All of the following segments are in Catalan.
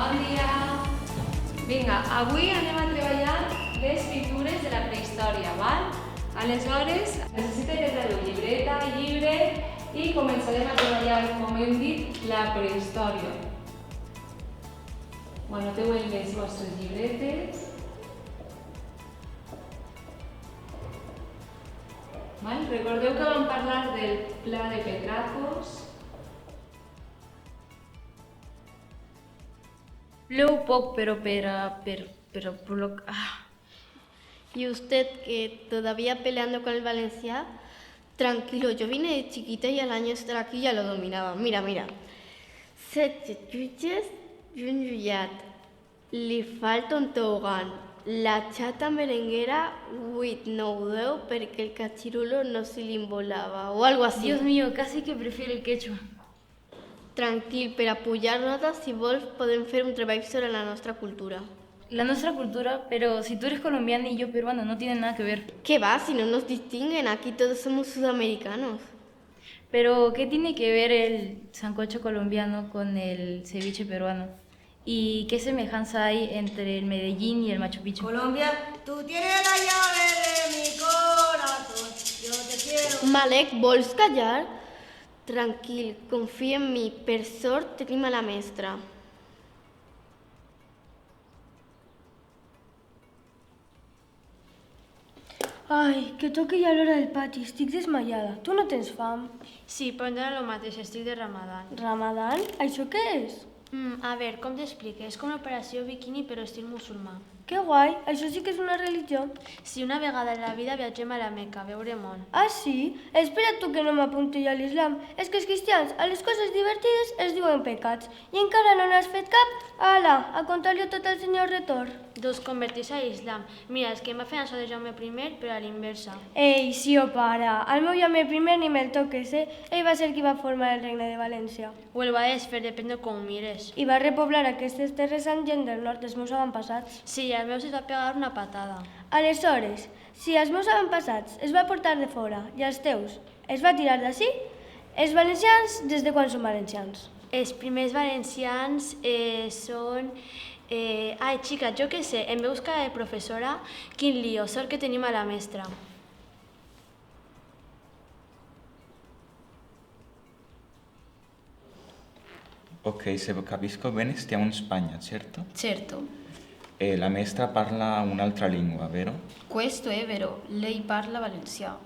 Bon dia! Vinga, avui anem a treballar les pintures de la prehistòria, val? Aleshores, necessito que traieu llibreta, llibre i començarem a treballar, com hem dit, la prehistòria. Anoteu en les vostres llibretes. Recordeu que vam parlar del pla de Petracos. Plou poc, pero ¿Y usted que todavía peleando con el Valencia? Tranquilo, yo vine de chiquita y al año estar aquí ya lo dominaba. Mira. Set jutges i un jutjat. Li falta un tobogan. La chata merenguera 8, 9, 10 perquè el cachirulo no se li embolava o algo así. Dios mío, casi que prefiero el quechua. Tranquil, per a pujar notes, si vols, podem fer un treball sobre la nostra cultura. La nuestra cultura, pero si tú eres colombiana y yo peruano, no tiene nada que ver. ¿Qué va? Si no nos distinguen, aquí todos somos sudamericanos. Pero, ¿qué tiene que ver el sancocho colombiano con el ceviche peruano? ¿Y qué semejanza hay entre el Medellín y el Machu Picchu? Colombia, tú tienes la llave de mi corazón, yo te quiero. Malek, vols callar? Tranquil, confia en mi. Per sort tenim a la mestra. Ai, que toqui ja l'hora del pati, estic desmaiada. Tu no tens fam? Sí, però em dóna el mateix, estic de Ramadan. Ramadan? Això què és? A veure, com t'explico? És com l'operació biquini però estil musulmà. Que guai, això sí que és una religió. Si una vegada en la vida viatgem a la Meca, a veure món. Ah, sí? Espera tu que no m'apunti jo a l'islam. És que els cristians a les coses divertides es diuen pecats. I encara no n'has fet cap? Ala, a contar-li tot el senyor retor. Doncs convertir-se a l'islam. Mira, és que em va fer això de Jaume I, però a l'inversa. Ei, sí o para. Al meu Jaume I ni me'l toques, eh? Ell va ser qui va formar el regne de València. O el va desfer, depèn de com ho mires. I va repoblar aquestes terres amb gent del nord, els meus avantpassats. Sí, al meu se'ls va pegar una patada. Aleshores, si els meus avantpassats es va portar de fora i els teus es va tirar d'ací, els valencians des de quan són valencians? Els primers valencians són... Ai, xica, jo què sé, em veus cara de professora? Quin lío, sort que tenim a la mestra. Ok, se capisco bene, stiamo in Spagna, certo? Certo. E la maestra parla un'altra lingua, vero? Questo è vero, lei parla valencià.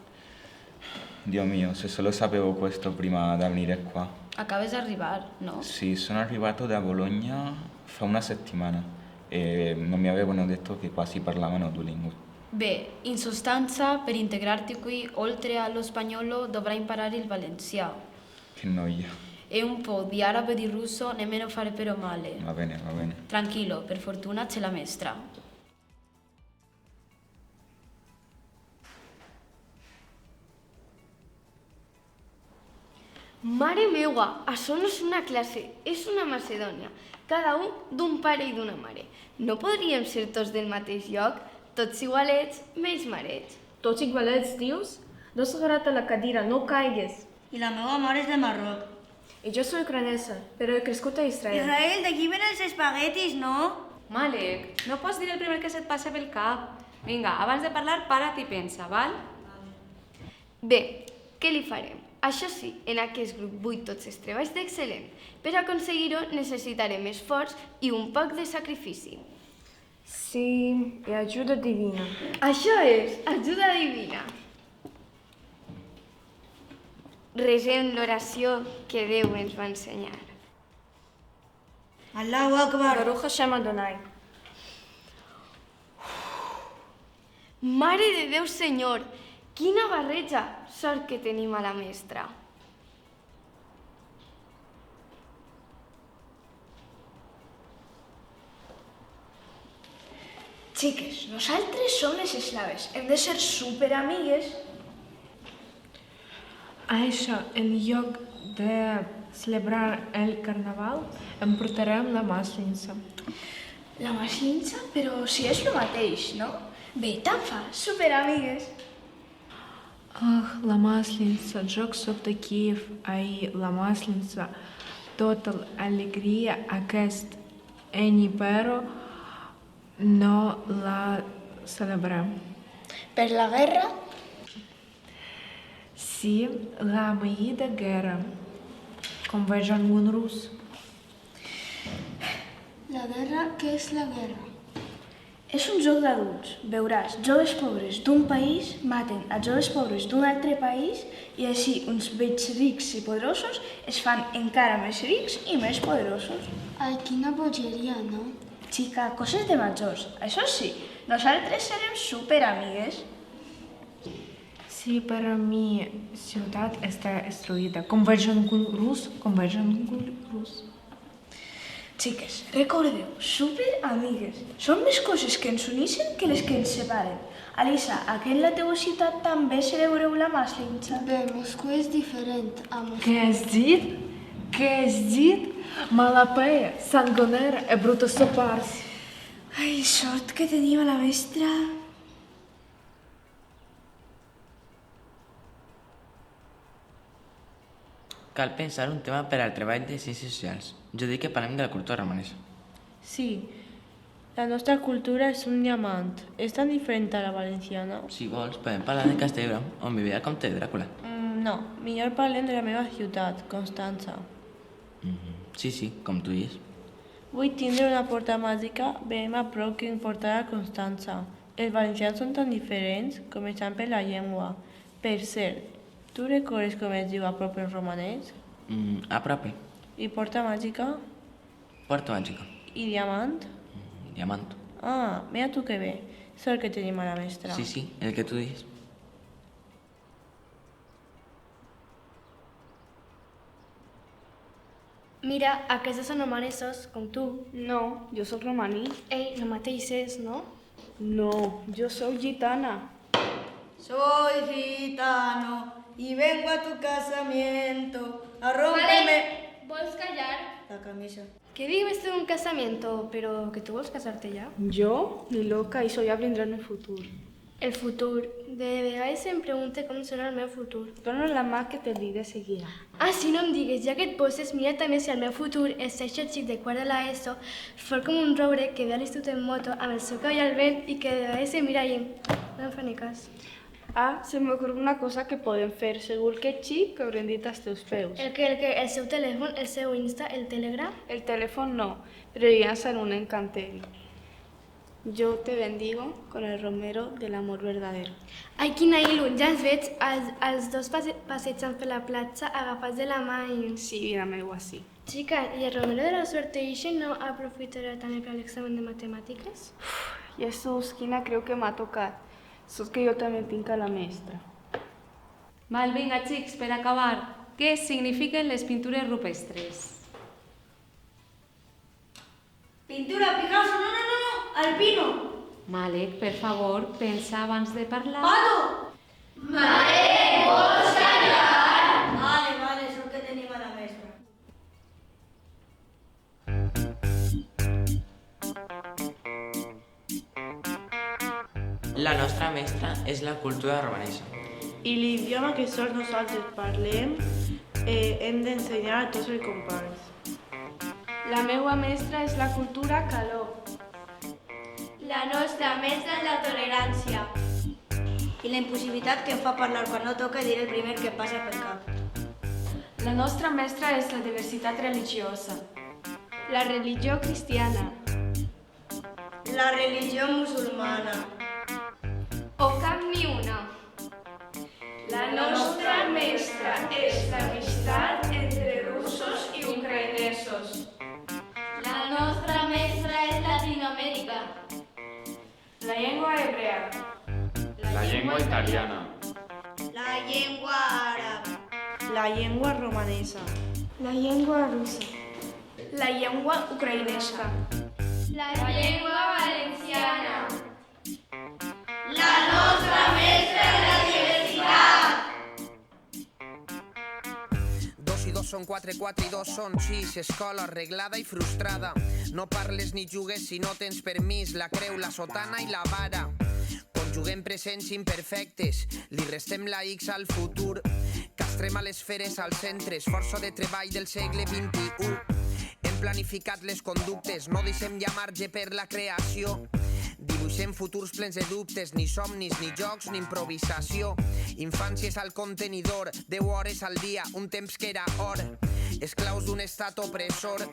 Dio mio, se solo sapevo questo prima di venire qua. Acabes d'arribar, no? Sì, sono arrivato da Bologna fa una settimana e non mi avevano detto che qua si parlavano due lingue. Beh, in sostanza, per integrarti qui, oltre allo spagnolo, dovrai imparare il valencià. Che noia. E un po' di arabo e di russo, nemmeno fare però male. Va bene, va bene. Tranquillo, per fortuna c'è la maestra. Mare meua, això no és una classe, és una Macedònia. Cada un d'un pare i d'una mare. No podríem ser tots del mateix lloc? Tots igualets, menys marets. Tots igualets, dius? No s'ha agarrat a la cadira, no caigues. I la meva mare és de Marroc. I jo soy ucranesa, però he crescut a Israel. Israel, d'aquí ven els espaguetis, no? Malek, no pots dir el primer que se't passa pel cap. Vinga, abans de parlar, para't i pensa, val? Bé, què li farem? Això sí, en aquest grup vull tots els treballs d'excel·lent. Per aconseguir-ho necessitarem esforç i un poc de sacrifici. Sí, i ajuda divina. Això és, ajuda divina. Resem l'oració que Déu ens va ensenyar. Allahu Akbar. Baruch Hashem Adonai. Mare de Déu Senyor, quina barreja! Sort que tenim a la mestra. Xiques, nosaltres som les eslaves. Hem de ser superamigues. Aisha, en lloc de celebrar el carnaval, em portarem la maslinsa. La maslinsa? Però si és el mateix, no? Bé, tant fa, superamigues. Ах, la Масленица, joc soc de Kiev, ai, la Масленица, tota alegria aquest però no la celebrem. Per la guerra? Sí, la amanida guerra. Com veig algun rus. La guerra, què és la guerra? És un joc d'adults. Veuràs, joves pobres d'un país maten a joves pobres d'un altre país i així uns vells rics i poderosos es fan encara més rics i més poderosos. Ai, quina bogeria, no? Xica, coses de majors. Això sí, nosaltres serem superamigues. Sí, però mi ciutat està destruïda. Com veig algun rus. Xiques, recordeu, superamigues. Són més coses que ens uneixen que les que ens separen. Alisa, aquí en la teva ciutat també celebreu la Maslenitsa? Bé, Moscou és diferent. A Moscou... Què has dit? Què has dit? Malapea, sangonera e bruta soparsi. Ai, sort que tenim a la mestra. Cal pensar un tema per al treball de ciències socials. Jo dic que parlem de la cultura romanesa. Sí, la nostra cultura és un diamant. És tan diferent a la valenciana. Si vols, podem parlar de Castellbram, on vivia el comte de Dràcula. No, millor parlem de la meva ciutat, Constança. Sí, com tu dius. Vull tindre una porta màgica ben a prop que em portarà a Constança. Els valencians són tan diferents, començant per la llengua. Per cert, tu recordes com es diu a prop en romanès? A propi. I porta màgica? Porta màgica. I diamant? Diamant. Ah, mira tu que bé. Sort que tenim a la mestra. Sí, el que tu dius. Mira, aquests són romanesos, com tu. No, jo sóc romaní. Ei, el mateix és, no? No, jo sóc gitana. Soy gitano y vengo a tu casamiento a romperme ¿Vols callar? la camisa. Que vives en un casamiento, pero que tú vols casarte ya. Jo, ni loca, això ja vindrà en el futur. El futur. De vegades em pregunte com serà el meu futur. Dóna la mà que te dic de seguida. Ah, si no em digues, ja que et poses, mira també si el meu futur és aquest xic de quart de l'ESO, fort com un roure que ve a l'institut en moto amb el seu cabell al vent i que de vegades em mira i no em fa ni cas. Ah, se m'ocorre una cosa que podem fer. Segur que xic que haurem dit als teus peus. El seu telèfon, el seu Insta, el Telegram? El telèfon no, però llançar un encanteri. Yo te bendigo con el romero del amor verdadero. Ai, quina il·lu! Ja els veig els dos passejant per la platja agafats de la mà i... Sí, vida meua, sí. Chica, ¿y el romero de la suerte ixe no aprofitarà també per l'examen de matemàtiques? Jesús, quina creu que m'ha tocat. Sos que jo també tinc a la mestra. Val, vinga, xics, per acabar, què signifiquen les pintures rupestres? Pintura, Picasso, no, Alpino. Malek, per favor, pensa abans de parlar. Pato. Mare, vols callar? Vale, sort que tenim a la mestra. La nostra mestra és la cultura romanesa. I l'idioma que sols nosaltres parlem hem d'ensenyar a tots els companys. La meua mestra és la cultura calor. La nostra mestra és la tolerància. I la impossibilitat que em fa parlar quan no toca dir el primer que passa pel cap. La nostra mestra és la diversitat religiosa. La religió cristiana. La religió musulmana. O cap ni una. La nostra mestra és l'amistat entre russos i ucraïnesos. La nostra mestra és Latinoamèrica. La llengua hebrea. La llengua italiana. La llengua àrab. La llengua romanesa. La llengua russa. La llengua ucraïnesa. La llengua valenciana. La nostra mestra és la diversitat. 2 i 2 són 4, 4 i 2 són 6. Escola arreglada i frustrada. No parles ni jugues si no tens permís. La creu, la sotana i la vara. Conjuguem presents imperfectes. Li restem la X al futur. Castrem a les feres als centres. Força de treball del segle XXI. Hem planificat les conductes, no deixem ja marge per la creació. Dibuixem futurs plens de dubtes, ni somnis, ni jocs, ni improvisació. Infàncies al contenidor, 10 hores al dia, un temps que era or. Esclaus d'un estat opressor.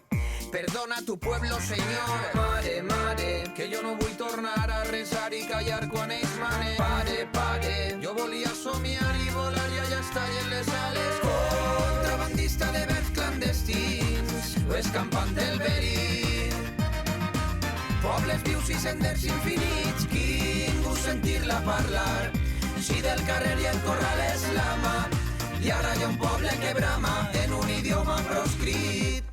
Perdona tu pueblo, senyor. Mare, mare, que jo no vull tornar a resar i callar quan ells manen. Pare, pare, jo volia somiar i volar i allà estar en les ales. Contrabandista de verbs clandestins, o escampant del verí. Pobles vius i senders infinits, quin gust sentir-la parlar. Si del carrer i el corral és la mà, i ara hi ha un poble que brama en un idioma proscrit.